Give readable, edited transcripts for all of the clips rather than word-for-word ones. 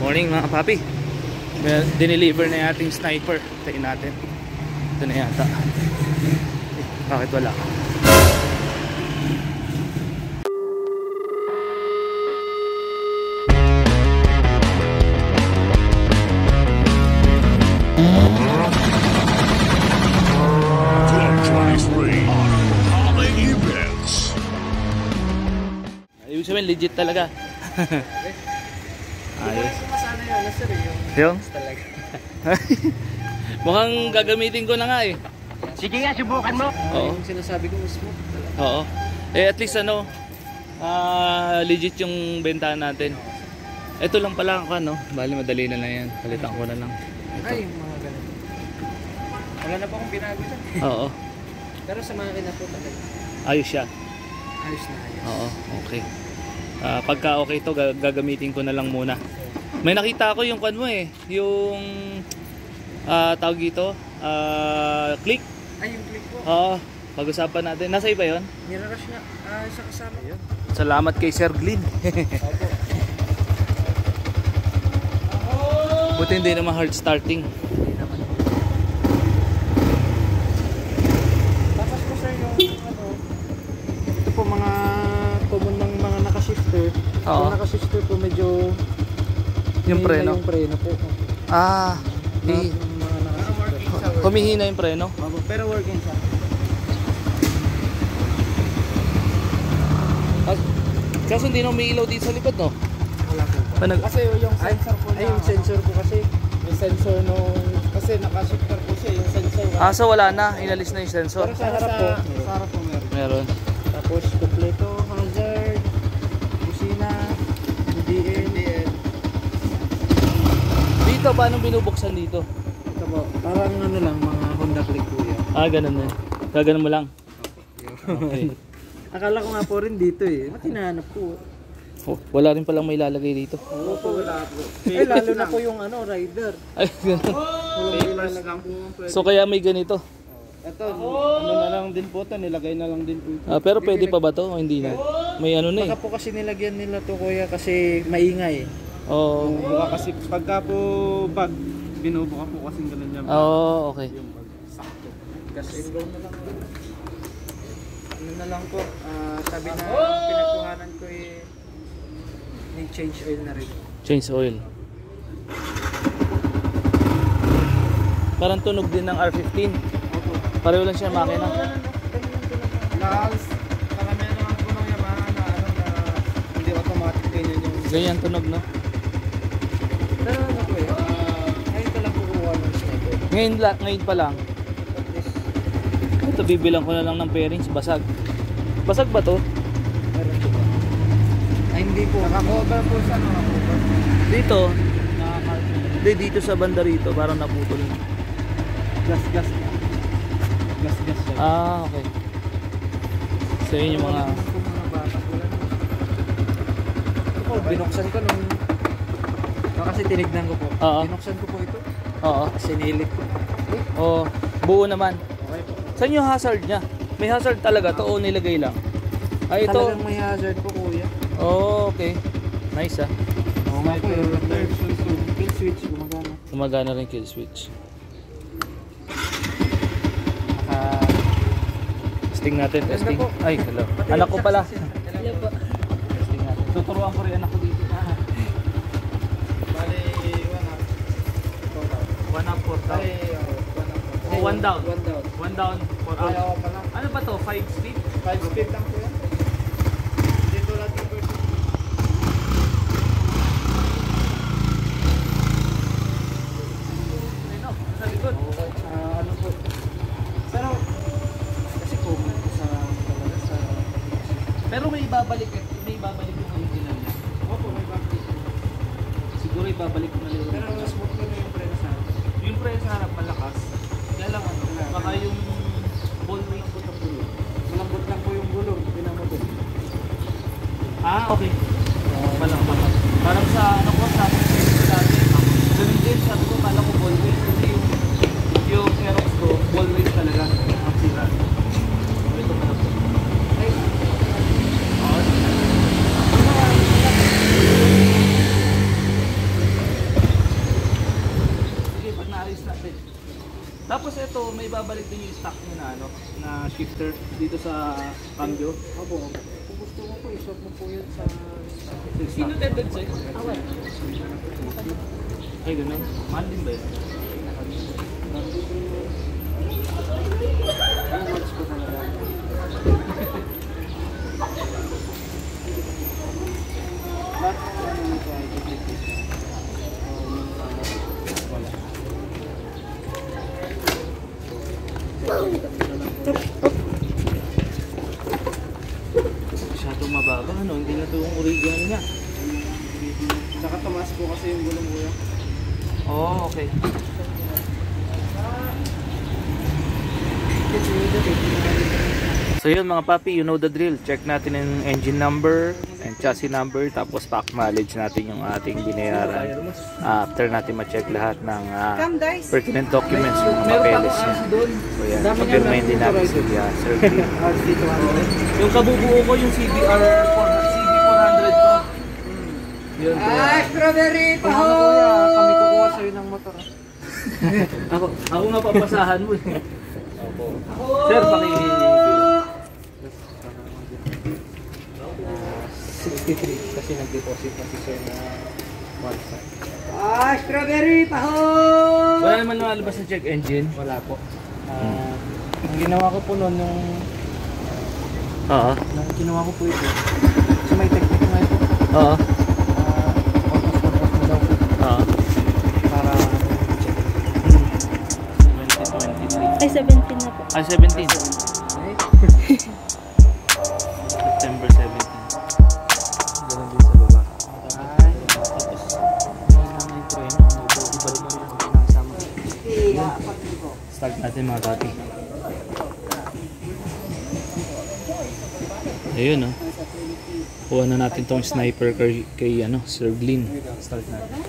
Morning mga papi. Dineliver na yung ating sniper. Tayin natin. Ito na yata. Bakit wala? Ibig sabihin legit talaga. Ayos. Yung? Mukhang gagamitin ko na nga eh. Sige nga, subukan mo. Oo. Yung sinasabi ko smooth talaga. Oo. At least legit yung bentahan natin. Ito lang pala ako bali madali na lang yan. Palitan ko na lang. Ito. Ay, yung mga ganun. Wala na po akong binago dyan. Oo. Pero sa makina po talaga. Ayos siya. Ayos na ayos. Oo, okay. Pagka okay to, gagamitin ko na lang muna. May nakita ako yung mo yung tawag dito, click. Ay, yung click po. Oo, pag-usapan natin. Nasa iba yun? Nirarush na. Isa kasama yun. Salamat kay Sir Glynn. Buti hindi naman hard starting. Tapos po sir yung ito po mga common ng mga naka-shifter. Oo. Yung naka-shifter po medyo Yung preno. yung preno po. Yung mga naka-shifter. humihina yung preno. Pero working siya. Kaso hindi na umiilaw dito sa likod, no? Wala po. Kasi yung sensor po niya. Ay, yung sensor po kasi. Yung sensor nung kasi naka-shifter po siya, yung sensor. so wala na, inalis na yung sensor. Pero sa harap po, meron. Meron. Tapos kompleto, hazard, kusina, DN. Dito, paano binubuksan dito? Ito po, parang lang, mga Honda Click po yan. Ganun na. Gaganon mo lang. Okay. Akala ko nga po rin dito eh. Ba't hinahanap ko? Wala rin palang may lalagay dito. Oo po, wala po. Eh, lalo na po yung rider. Ay, ganun. Walang lang po. So kaya may ganito. Ito, na lang din po ito. Nilagay na lang din po ito. Pero pwede pa ba to o hindi na? May na eh. Baka po kasi nilagyan nila to kuya kasi maingay. Oo. Buka kasi pagka po pag binubuka po kasi ganun yan. Okay. Yung sakto. Gas and go na lang. Ano na lang po, sabi na pinagkuhanan ko may change oil na rin. Change oil. Parang tunog din ng R15. Opo. Pareho lang siya makina. Lals, karamihan naman po ng Yamaha na hindi automatic ganyan yung... Ganyan tunog, no? Pero ano po ngayon ko lang kukuha ng sniper. Ngayon pa lang. Ito bibilang ko na lang ng bearings, basag. Basag ba to? Meron po ba? Ay hindi po. Naka-cover po siya, naka-cover. Dito. Naka-cover. Hindi, dito sa banda rito, parang naputol. Gas. Gas siya. Okay. So yun yung mga... Ito po, binuksan ko nung... kasi tinignan ko po. Oo. Binuksan ko po ito. Oo. Sinilit ko. Buo naman. Okay po. Saan yung hazard niya? May hazard talaga to o nilagay lang? Ito. Talagang may hazard po kuya. Okay. Nice Oo nga po. Kill switch gumagana. Gumagana rin kill switch. Testing natin, testing. Ay, hello. Anak ko pala. Hello po. Testing natin. Tuturuan ko rin anak ko dito. Bali, 1 up, 4 down. Oh, 1 down. 1 down. 1 down, 4 up. Ayaw pa lang. Ano ba to? 5 speed? 5 speed lang po yan. Dito lang yung first. Ano? Sa likod? Ano po? Pero, kasi common po sa talaga sa... Pero may ibabalik yung original niya. Opo, may babalik. Siguro ibabalik ko na lang. Pero smooth ko na yung preno sa akin. Yung pre sa harap malakas. Kaya lang baka yung ball weight ko ng gulong. Malambot lang po yung gulong. Pinamabot. Okay. Walang baka. Parang sa sabi ko dati. Ganun din, sabi ko kala ko ball weight. Kasi yung Aerox ko, ball weight talaga. Ang sira. Ito pala po. Ay, ito, may babalik din yung stock nyo na, ano, na shifter dito sa cambio. Opo. Kung gusto mo po, iswap mo po yun sa... Sino tended sa'yo? Ay, ganun. Mahal din ba yun? Match ko talaga. Lahat ng ano nito ay duplicate. Wala. Masyadong mababa, ano? Hindi na ito yung original niya. Tsaka tumaas po kasi yung gulong kuya. Oh, okay. So yun mga papi, you know the drill. Check natin yung engine number and chassis number, tapos acknowledge natin yung ating binayaran. After natin ma-check lahat ng pertinent documents, yung mga papeles niya. So yan, papirmahin din natin si Sir Green. Yung kabubuo ko yung CB400 ko. Yun, strawberry paho! Kuya, kami kukuha sa'yo ng motor. ako nga papasahan mo eh. Sir, 63 kasi nag-deposit na si sir na 1 strawberry paho! wala naman lumalabas na check engine. Wala po. Ang ginawa ko po noon nung ginawa ko po ito. So may technique na ito. Almost na daw po. Para check. 2023. Ay, 17 na po. Ay, 17. September 17. Ganun din sa baba. Ay. Tapos, may preno. Ibalik mo rin ang pinasama. Start natin mga kati. Ayun, no? Kuha na natin tong sniper kay ano, Sir Glyn. Start natin.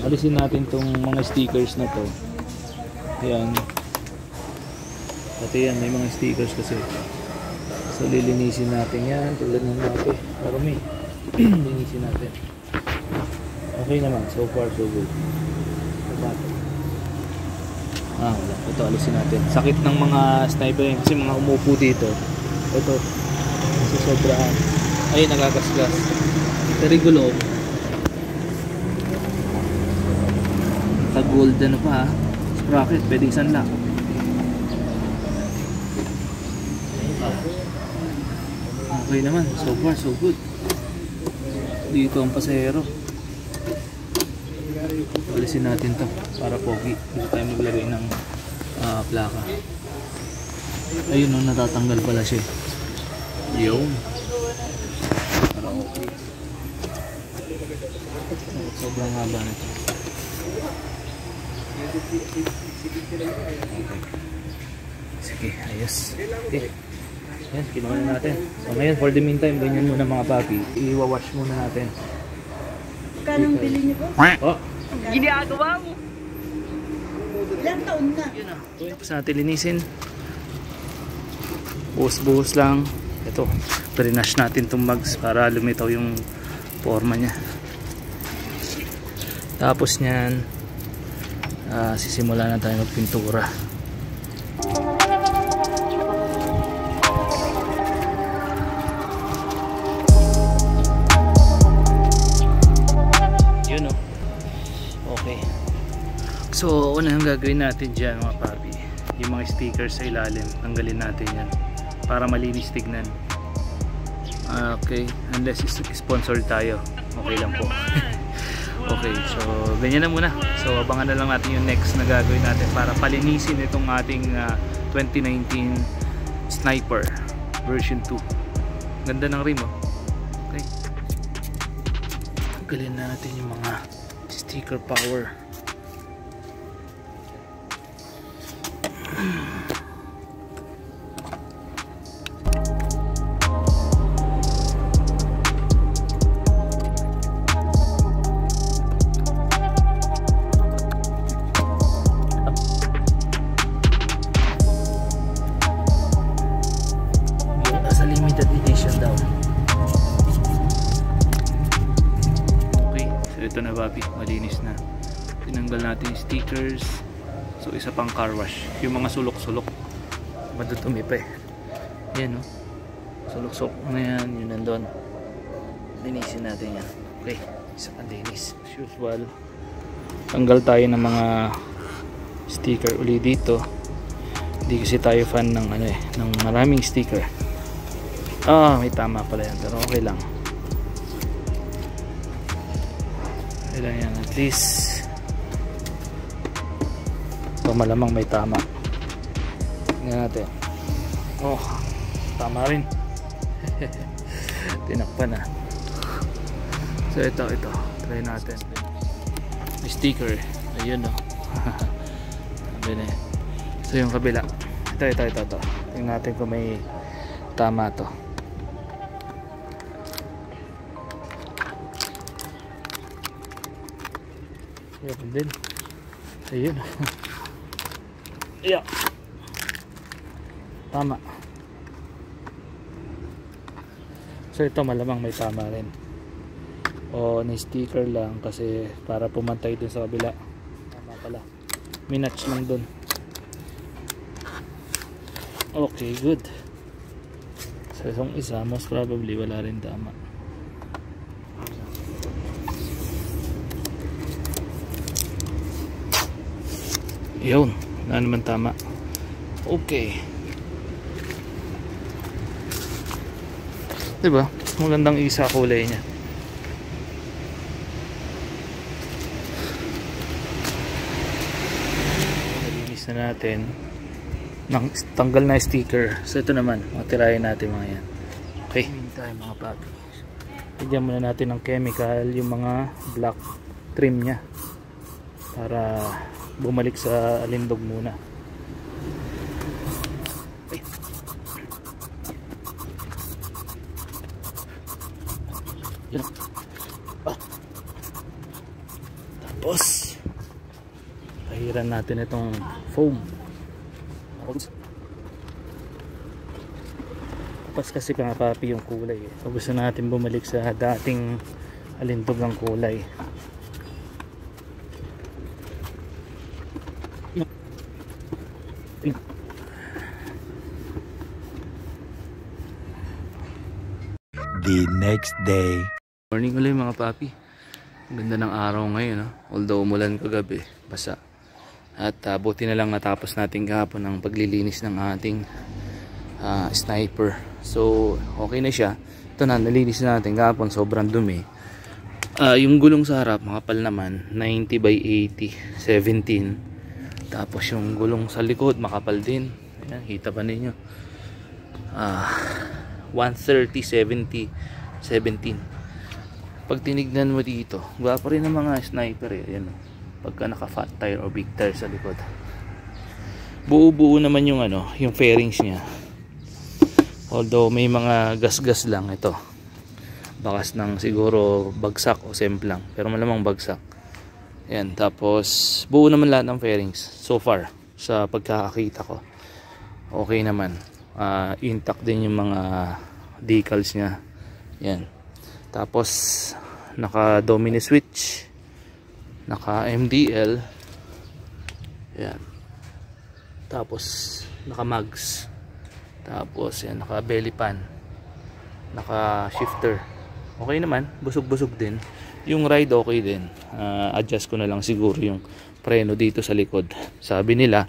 Alisin natin tong mga stickers na to. Ayan. Pati yan, may mga stickers kasi. So lilinisin natin yan. Tulad ng natin. Marami. Linisin natin. Okay naman. So far so good. Wala. Ito alisin natin. Sakit ng mga sniper yan. Kasi mga umupo dito. Ito. Kasi sobrahan. Ay, nagagasgas. Tarigulo. Gold ano pa ha, sprocket, pwede isanla. Okay naman, so far so good. Dito ang pasahero. Alisin natin to para pogi. Dito tayo maglagay ng plaka. Ayun no, natatanggal pala siya. Yun. Para okay. Sobrang haba nito. Sige, ayos. Okay. Yan, kinuha na natin. So ngayon, for the meantime, ganyan muna mga papi. I-wash muna natin. Kanong bili niyo po? Oh! Ginagawa mo! Ilang taon na? Tapos natin linisin. Buhos-buhos lang. Ito, pre-nash natin itong mags para lumitaw yung forma niya. Tapos niyan, sisimula na tayo magpintura. Yun o. Okay. So unang gagawin natin dyan mga papi, yung mga stickers sa ilalim, tanggalin natin yan para malinis tignan. Okay, unless sponsored tayo, okay lang po. Okay, so ganyan na muna. So abangan na lang natin yung next na gagawin natin para palinisin itong ating 2019 Sniper version 2. Ganda ng rim, oh. Okay, tanggalin na natin yung mga sticker power. Nasa limited edition daw. Okay, so ito na papi, malinis na. Tinanggal natin yung stickers. So isa pang car wash, yung mga sulok-sulok madudumi pa eh. Yan, no? Sulok-sulok na yan, yun nandun. Linisin natin yan. Okay, isa pang linis as usual. Tanggal tayo ng mga sticker uli dito. Hindi kasi tayo fan ng ano eh, ng maraming sticker. May tama pala yan, pero okay lang. Okay lang yan, at least malamang may tama. Tingnan natin. Tama rin. Tinakpan na. So ito try natin. May sticker, ayun, no. Sabi na. So yung kabila, ito. Tingnan natin kung may tama to. Ayun din. Ayun. Yeah. Tama. So ito malamang may tama rin. O ni-sticker lang kasi para pumantay dun sa kabila. Tama pala. Minatch lang dun. Okay, good. So itong isa most probably wala rin tama. Yun. Wala naman tama. Okay. Diba? Magandang isa kulay niya. Nalinis na natin. Tanggal na sticker. So ito naman, matirahin natin mga yan. Okay. Tayo mga papi. Lagyan muna natin ng chemical yung mga black trim nya para bumalik sa alindog muna. Okay. Yan. Tapos pahiran natin itong foam. Tapos kasi mga papi yung kulay eh. So gusto natin bumalik sa dating alindog ng kulay. The next day. Morning ulit mga papi. Ganda ng araw ngayon, no? Although umulan kagabi, basa. At buti na lang natapos natin kahapon ang paglilinis ng ating sniper. So okay na siya. Ito na, nalinis natin kahapon, sobrang dumi. Yung gulong sa harap makapal naman, 90 by 80 17. Tapos yung gulong sa likod makapal din. Ayan, kita pa ninyo. 130 70 17. Pag tinignan mo dito, gwapo rin ng mga sniper eh. Ayan, pagka naka fat tire o big tire sa likod. Buo-buo naman yung yung fairings niya. Although may mga gas-gas lang ito. Bakas ng siguro bagsak o semplang, pero malamang bagsak. Ayan, tapos buo naman lahat ng fairings so far sa pagkakakita ko. Okay naman. Intact din yung mga decals nya. Yan. Tapos naka Domini switch, naka MDL. Yan. Tapos naka mags. Tapos yan, naka belly pan, naka shifter. Okay naman, busog-busog din. Yung ride okay din. Adjust ko na lang siguro yung preno dito sa likod. Sabi nila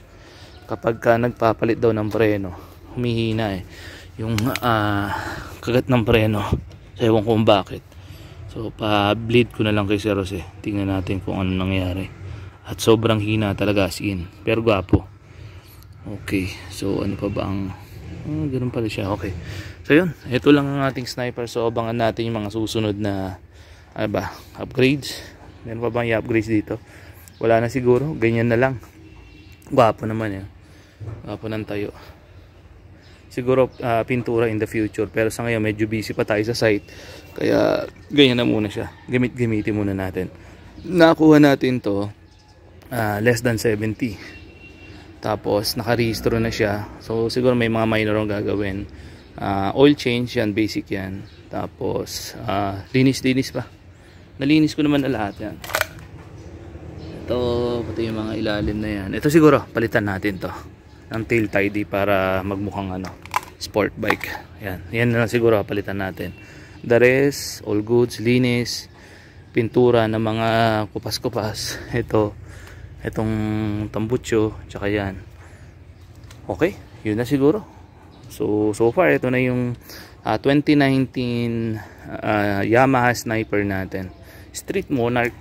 kapag ka nagpapalit daw ng preno, humihina yung kagat ng preno. So, ewan kung bakit. So pa-bleed ko na lang kay Sir Jose. Tingnan natin kung ano nangyari. At sobrang hina talaga, as in. Pero gwapo. Okay, so ano pa ba ang ganoon pala siya. Okay, so yun, ito lang ang ating sniper. So abangan natin yung mga susunod na upgrades. Meron pa bang i-upgrades dito? Wala na siguro, ganyan na lang. Gwapo naman yan. Gwapo ng tayo. Siguro pintura in the future, pero sa ngayon medyo busy pa tayo sa site, kaya ganyan na muna siya. Gamitin muna natin. Nakuha natin to less than 70. Tapos nakarehistro na siya. So siguro may mga minor ang gagawin. Oil change yan, basic yan. Tapos linis pa. Nalinis ko naman na lahat yan. Ito, pati yung mga ilalim na yan. Ito siguro palitan natin to ng tail tidy para magmukhang sport bike. Yan na lang siguro palitan natin. The rest, all goods, linis, pintura ng mga kupas-kupas. Itong tambutso, tsaka yan. Okay, yun na siguro. So far ito na yung 2019 Yamaha Sniper natin. Street Monarch.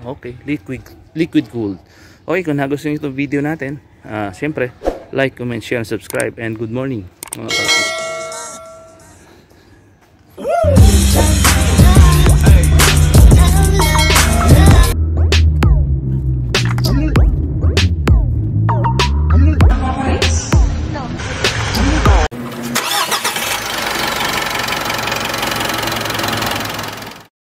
Okay, liquid cooled. Okay, kung nagustuhan niyo itong video natin, syempre like, comment, share, and subscribe. And good morning mga kapatid.